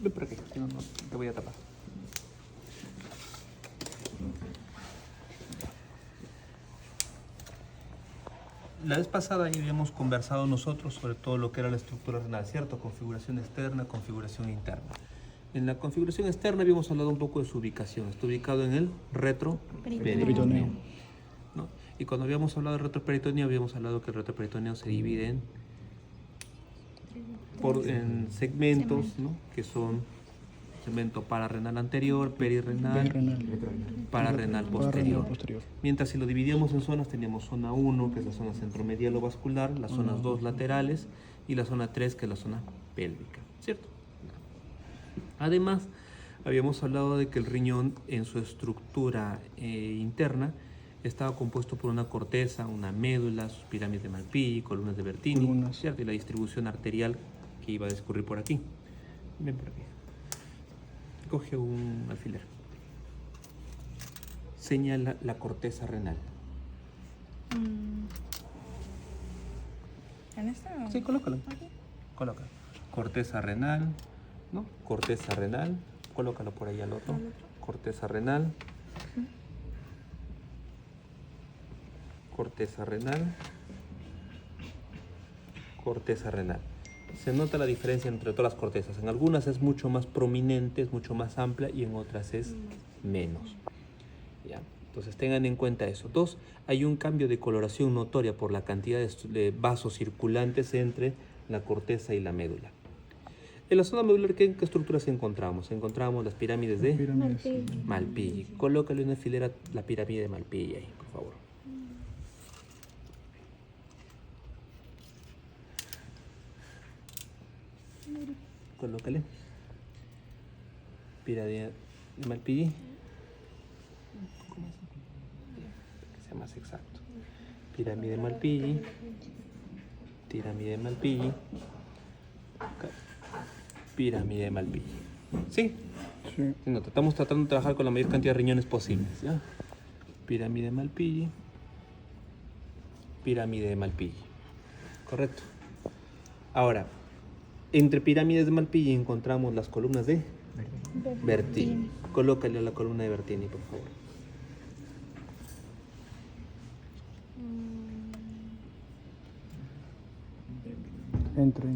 Ven por aquí, si no, te voy a tapar. La vez pasada ya habíamos conversado nosotros sobre todo lo que era la estructura renal, ¿cierto? Configuración externa, configuración interna. En la configuración externa habíamos hablado un poco de su ubicación. Está ubicado en el retroperitoneo, ¿no? Y cuando habíamos hablado del retroperitoneo, habíamos hablado que el retroperitoneo se divide en segmentos, ¿no? Que son segmento pararrenal anterior, perirrenal, pararrenal posterior. Mientras si lo dividíamos en zonas, teníamos zona 1, que es la zona centromedial o vascular, las zonas 2 laterales y la zona 3, que es la zona pélvica, ¿cierto? Además, habíamos hablado de que el riñón en su estructura interna estaba compuesto por una corteza, una médula, sus pirámides de Malpighi, columnas de Bertini, ¿cierto? Y la distribución arterial que iba a discurrir por aquí. Ven por aquí. Coge un alfiler. Señala la corteza renal. ¿En esta? Sí, colócalo. Okay. Colócalo. Corteza renal, ¿no? Corteza renal. Colócalo por ahí al otro. Corteza renal. Corteza renal. Corteza renal. Se nota la diferencia entre todas las cortezas. En algunas es mucho más prominente, es mucho más amplia y en otras es menos. ¿Ya? Entonces tengan en cuenta eso. 2. Hay un cambio de coloración notoria por la cantidad de vasos circulantes entre la corteza y la médula. En la zona medular, ¿qué estructuras encontramos? Encontramos las pirámides de Malpighi. Colócale en una filera la pirámide de Malpighi ahí, por favor. Colócale. Pirámide de Malpighi. Que sea más exacto. Pirámide de Malpighi. Pirámide de Malpighi. Pirámide de Malpighi. ¿Sí? Sí. No, estamos tratando de trabajar con la mayor cantidad de riñones posibles, ¿ya? Pirámide de Malpighi. Pirámide de Malpighi. Correcto. Ahora, entre pirámides de Malpighi encontramos las columnas de Bertini. Colócale a la columna de Bertini, por favor. Entre.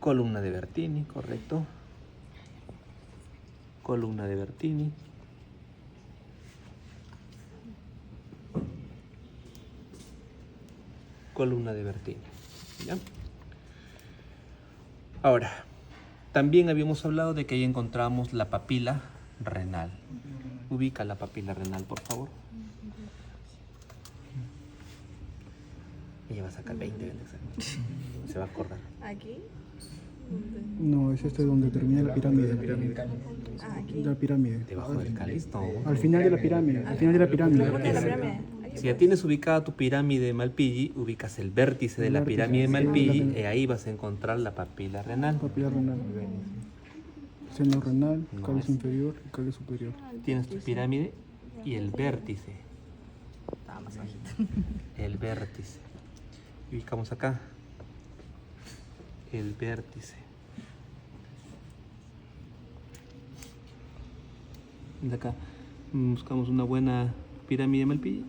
Columna de Bertini, correcto. Columna de Bertini. Columna de Bertini. ¿Ya? Ahora, también habíamos hablado de que ahí encontramos la papila renal. Ubica la papila renal, por favor. Ella va a sacar 20 del examen. Se va a acordar. ¿Aquí? No, es este donde termina la pirámide. Ah, aquí. La pirámide. Debajo del cáliz, no. Al final de la pirámide. Al final de la pirámide. ¿Dónde es la pirámide? Si ya tienes ubicada tu pirámide de Malpighi, ubicas el vértice de la pirámide de Malpighi y ahí vas a encontrar la papila renal. Papila renal. Seno renal, cáliz inferior y cáliz superior. Tienes tu pirámide y el vértice. Estaba más bajito. El vértice. Y ubicamos acá. El vértice. De acá buscamos una buena pirámide de Malpighi.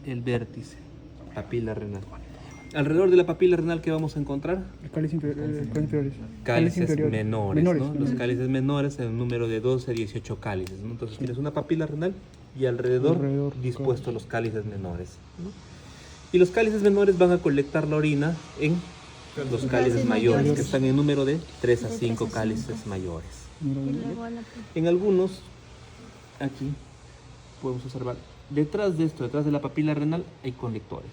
El vértice, papila renal. Alrededor de la papila renal, ¿qué vamos a encontrar? El cáliz inferior. Cálices menores, ¿no? menores. Los cálices menores en un número de 12 a 18 cálices, ¿no? Entonces tienes una papila renal y alrededor dispuestos los cálices menores, ¿no? Y los cálices menores van a colectar la orina en los cálices mayores, que están en número de 3 a 5 cálices mayores. En algunos, aquí, podemos observar, detrás de esto, detrás de la papila renal, hay colectores.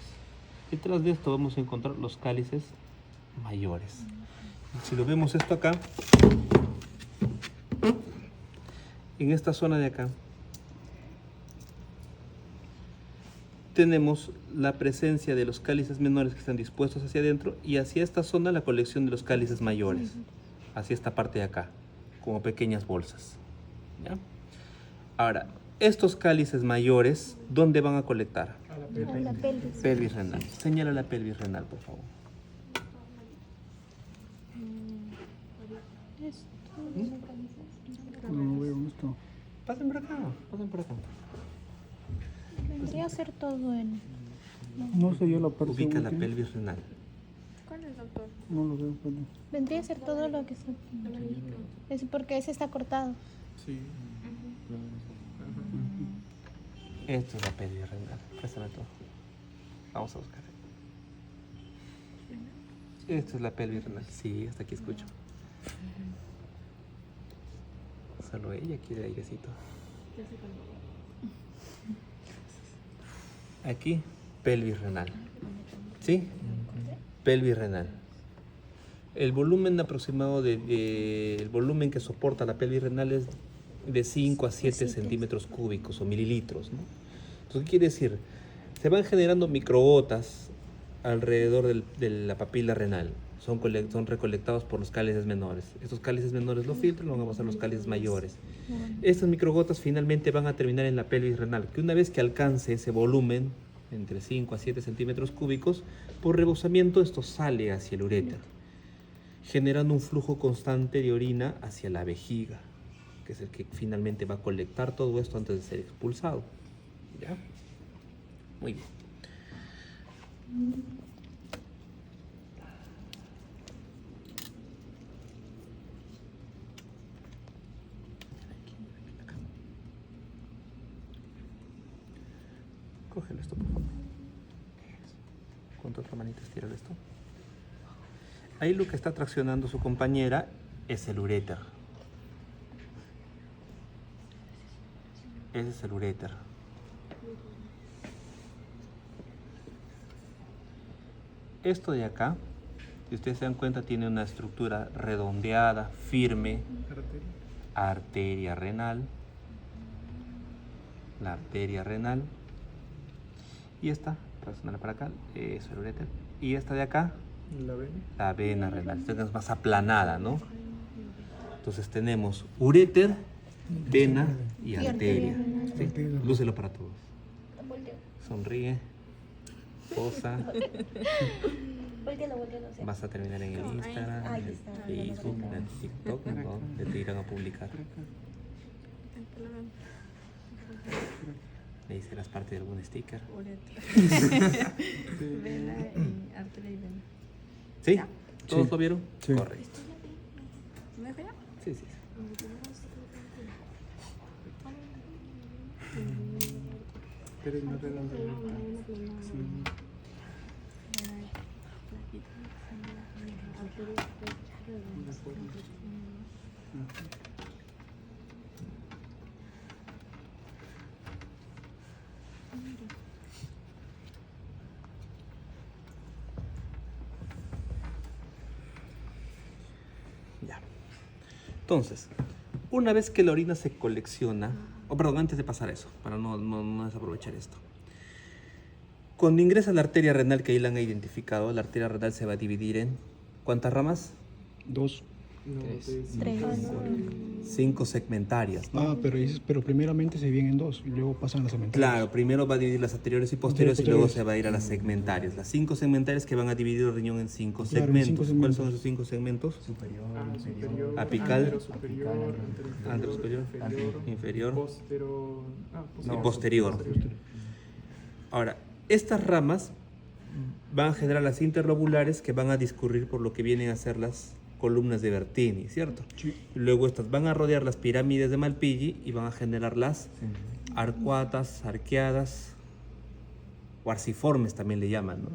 Detrás de esto vamos a encontrar los cálices mayores. Si lo vemos esto acá, en esta zona de acá, tenemos la presencia de los cálices menores que están dispuestos hacia adentro y hacia esta zona la colección de los cálices mayores, hacia esta parte de acá, como pequeñas bolsas. ¿Ya? Ahora, estos cálices mayores, ¿dónde van a colectar? La pelvis. Pelvis renal. Señala la pelvis renal, por favor. No veo esto. Pasen por acá, pasen por acá. Vendría a ser todo en... No sé yo la parte Ubica la última. pelvis renal. ¿Cuál es, doctor? No lo veo, pero... Vendría a ser todo lo que está... Es porque ese está cortado. Sí. Esto es la pelvis renal. Préstame todo. Vamos a buscar. Esto es la pelvis renal. Sí, hasta aquí escucho. Solo ella quiere airecito. Aquí, pelvis renal. ¿Sí? Pelvis renal. El volumen aproximado el volumen que soporta la pelvis renal es de 5 a 7 centímetros cúbicos o mililitros, ¿no? Entonces, ¿qué quiere decir? Se van generando microgotas alrededor de la papila renal. Son recolectados por los cálices menores. Estos cálices menores lo filtran, lo van a pasar a los cálices mayores. Estas microgotas finalmente van a terminar en la pelvis renal, que una vez que alcance ese volumen, entre 5 a 7 centímetros cúbicos, por rebosamiento esto sale hacia el uréter, generando un flujo constante de orina hacia la vejiga, que es el que finalmente va a colectar todo esto antes de ser expulsado. ¿Ya? Muy bien. Cógelo esto, por favor. Con tu otra manita estira esto. Ahí lo que está traccionando su compañera es el uréter. Ese es el uréter. Esto de acá, si ustedes se dan cuenta, tiene una estructura redondeada, firme. Arteria renal. La arteria renal. Y esta, traccionarla para acá, eso es el uréter. Y esta de acá, la vena renal. Esta es más aplanada, ¿no? Entonces tenemos uréter, vena y arteria. ¿Sí? Lúcelo para todos. Sonríe. Posa. Vas a terminar en el Instagram, en el Facebook, en el TikTok, ¿no? Te irán a publicar. Le hice las partes de algún sticker. Vena y arteria y vena. ¿Sí? ¿Todos Sí. lo vieron? Sí. Correcto. ¿Me dejo ya? Sí, sí. Ya. Entonces, una vez que la orina se colecciona, perdón, antes de pasar a eso, para no desaprovechar esto. Cuando ingresa la arteria renal, que ahí la han identificado, la arteria renal se va a dividir en ¿cuántas ramas? 2. 3. 5 segmentarias, ¿no? Ah, pero primeramente se dividen en 2 y luego pasan a las segmentarias. Claro, primero va a dividir las anteriores y posteriores y luego se va a ir a las segmentarias. Las 5 segmentarias que van a dividir el riñón en 5 Claro, en segmentos. 5 ¿Cuáles segmentos. son esos 5 segmentos? Superior, Apical, superior, anterosuperior, inferior y no, posterior. Ahora, estas ramas van a generar las interlobulares que van a discurrir por lo que vienen a ser las columnas de Bertini, ¿cierto? Sí. Y luego estas van a rodear las pirámides de Malpighi y van a generar las arcuatas, arqueadas o arciformes también le llaman, ¿no?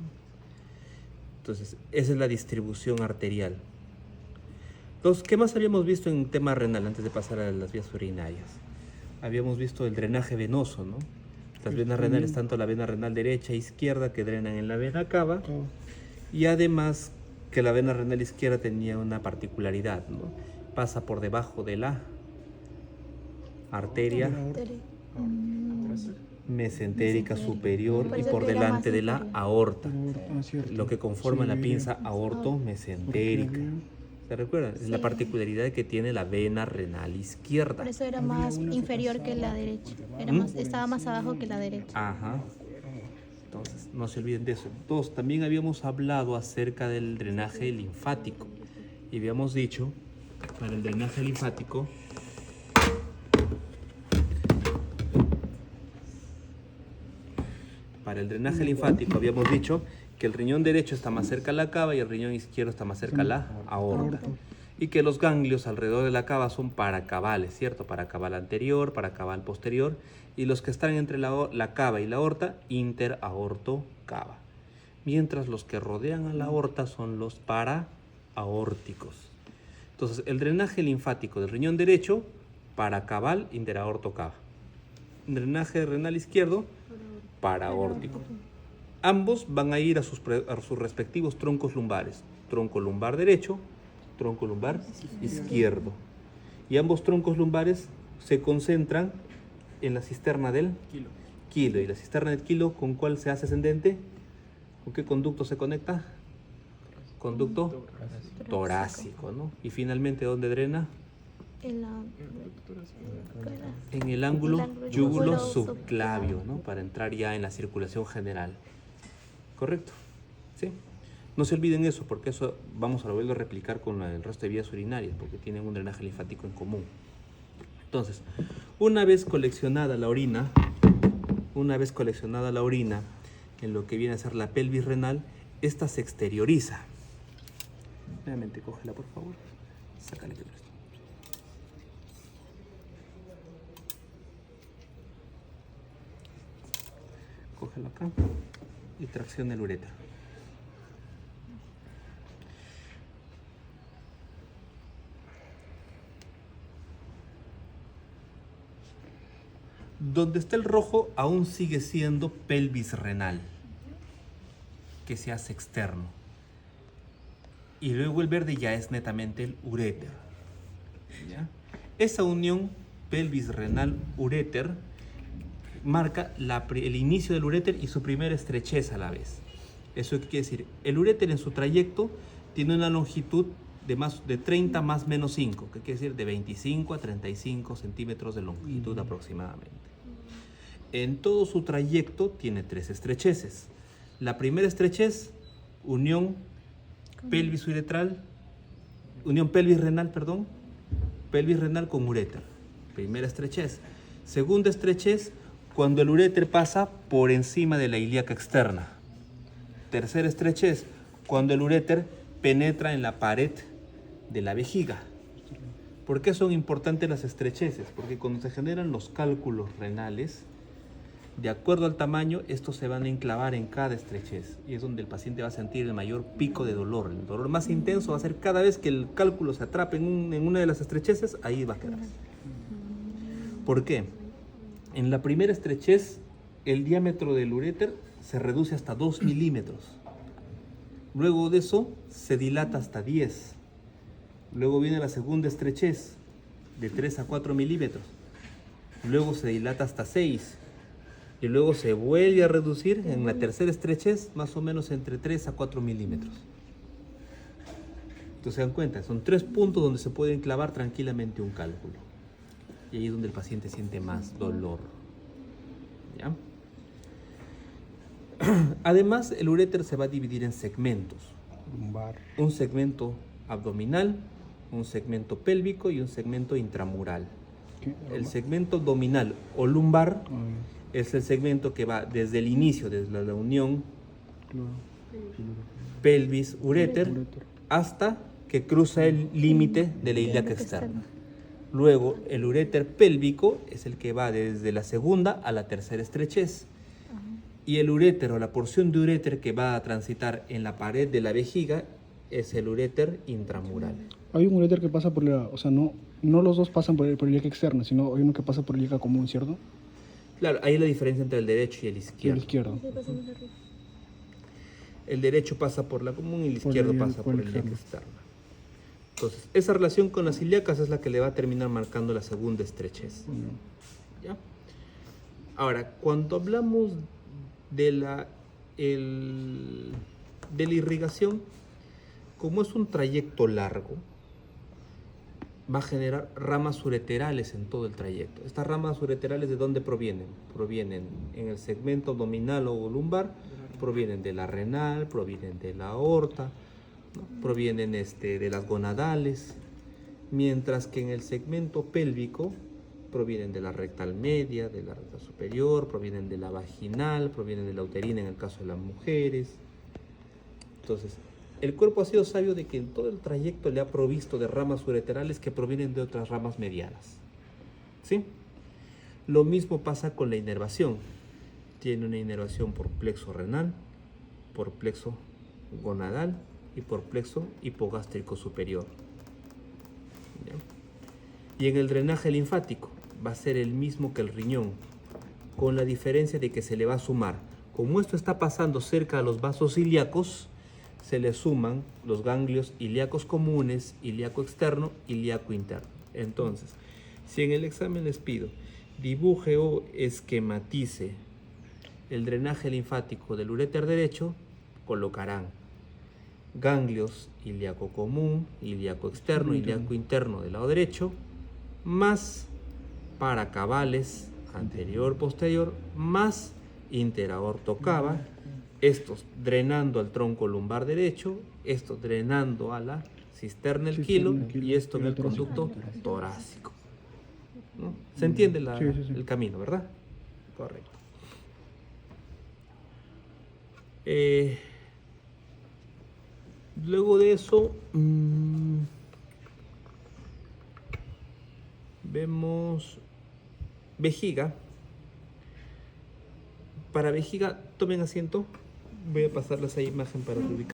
Entonces, esa es la distribución arterial. Entonces, ¿qué más habíamos visto en tema renal antes de pasar a las vías urinarias? Habíamos visto el drenaje venoso, ¿no? Las venas renales, tanto la vena renal derecha e izquierda que drenan en la vena cava, y además que la vena renal izquierda tenía una particularidad, ¿no? Pasa por debajo de la arteria mesentérica superior y por delante de la aorta, lo que conforma la pinza aortomesentérica. ¿Se recuerdan? Es la particularidad que tiene la vena renal izquierda. Por eso era más inferior que la derecha. Estaba más abajo que la derecha. Ajá. Entonces, no se olviden de eso. Entonces, también habíamos hablado acerca del drenaje linfático. Y habíamos dicho, para el drenaje linfático, habíamos dicho que el riñón derecho está más cerca a la cava y el riñón izquierdo está más cerca a la aorta. Y que los ganglios alrededor de la cava son paracavales, ¿cierto? Paracaval anterior, paracaval posterior. Y los que están entre la cava y la aorta, interaortocava. Mientras los que rodean a la aorta son los paraaórticos. Entonces, el drenaje linfático del riñón derecho, paracaval, interaortocava. Drenaje renal izquierdo, paraaórtico. Ambos van a ir a sus respectivos troncos lumbares. Tronco lumbar derecho, tronco lumbar izquierdo. Y ambos troncos lumbares se concentran en la cisterna del quilo. ¿Y la cisterna del quilo con cuál se hace ascendente? ¿Con qué conducto se conecta? Conducto torácico, ¿no? Y finalmente, ¿dónde drena? En el ángulo yúgulo subclavio, ¿no? Para entrar ya en la circulación general. ¿Correcto? ¿Sí? No se olviden eso, porque eso vamos a volverlo a replicar con el resto de vías urinarias, porque tienen un drenaje linfático en común. Entonces, una vez coleccionada la orina en lo que viene a ser la pelvis renal, esta se exterioriza. Nuevamente, cógela por favor. Sácale primero esto. Cógelo acá y tracciona el uréter. Donde está el rojo aún sigue siendo pelvis renal, que se hace externo. Y luego el verde ya es netamente el uréter. ¿Ya? Esa unión pelvis renal uréter marca el inicio del uréter y su primera estrechez a la vez. ¿Eso qué quiere decir? El uréter en su trayecto tiene una longitud de 30 más menos 5, que quiere decir de 25 a 35 centímetros de longitud aproximadamente. En todo su trayecto tiene 3 estrecheces. La primera estrechez, unión pelvis renal con uréter. Primera estrechez. Segunda estrechez, cuando el uréter pasa por encima de la ilíaca externa. Tercera estrechez, cuando el uréter penetra en la pared de la vejiga. ¿Por qué son importantes las estrecheces? Porque cuando se generan los cálculos renales, de acuerdo al tamaño, estos se van a enclavar en cada estrechez y es donde el paciente va a sentir el mayor pico de dolor. El dolor más intenso va a ser cada vez que el cálculo se atrape en una de las estrecheces, ahí va a quedar. ¿Por qué? En la primera estrechez, el diámetro del uréter se reduce hasta 2 milímetros. Luego de eso, se dilata hasta 10. Luego viene la segunda estrechez, de 3 a 4 milímetros. Luego se dilata hasta 6. Y luego se vuelve a reducir en la tercera estrechez, más o menos entre 3 a 4 milímetros. Entonces se dan cuenta, son 3 puntos donde se puede enclavar tranquilamente un cálculo. Y ahí es donde el paciente siente más dolor. ¿Ya? Además, el uréter se va a dividir en segmentos. Un segmento abdominal, un segmento pélvico y un segmento intramural. El segmento abdominal o lumbar es el segmento que va desde el inicio, desde la unión pelvis-uréter, hasta que cruza el límite de la ilíaca externa. Luego, el uréter pélvico es el que va desde la segunda a la tercera estrechez. Y el uréter o la porción de uréter que va a transitar en la pared de la vejiga es el uréter intramural. Hay un uréter que pasa por la... O sea, no los dos pasan por la ilíaca externa, sino hay uno que pasa por la ilíaca común, ¿cierto? Claro, ahí es la diferencia entre el derecho y el izquierdo. El izquierdo. El derecho pasa por la común y el izquierdo pasa por la ilíaca externa. Entonces, esa relación con las ilíacas es la que le va a terminar marcando la segunda estrechez. ¿Ya? Ahora, cuando hablamos de la irrigación, como es un trayecto largo, va a generar ramas ureterales en todo el trayecto. Estas ramas ureterales, ¿de dónde provienen? Provienen en el segmento abdominal o lumbar, provienen de la renal, provienen de la aorta, ¿no? Provienen de las gonadales, mientras que en el segmento pélvico provienen de la rectal media, de la rectal superior, provienen de la vaginal, provienen de la uterina en el caso de las mujeres. Entonces, el cuerpo ha sido sabio de que en todo el trayecto le ha provisto de ramas ureterales que provienen de otras ramas medianas. ¿Sí? Lo mismo pasa con la inervación. Tiene una inervación por plexo renal, por plexo gonadal y por plexo hipogástrico superior. ¿Ya? Y en el drenaje linfático va a ser el mismo que el riñón, con la diferencia de que se le va a sumar. Como esto está pasando cerca de los vasos ilíacos, se le suman los ganglios ilíacos comunes, ilíaco externo, ilíaco interno. Entonces, si en el examen les pido, dibuje o esquematice el drenaje linfático del uréter derecho, colocarán ganglios ilíaco común, ilíaco externo, ilíaco interno del lado derecho, más paracabales anterior-posterior, más interaortocava, estos drenando al tronco lumbar derecho, estos drenando a la cisterna del quilo y esto en el conducto torácico. ¿No? ¿Se entiende el camino, verdad? Correcto. Luego de eso, vemos vejiga. Para vejiga, tomen asiento. Voy a pasarles esa imagen para ubicar.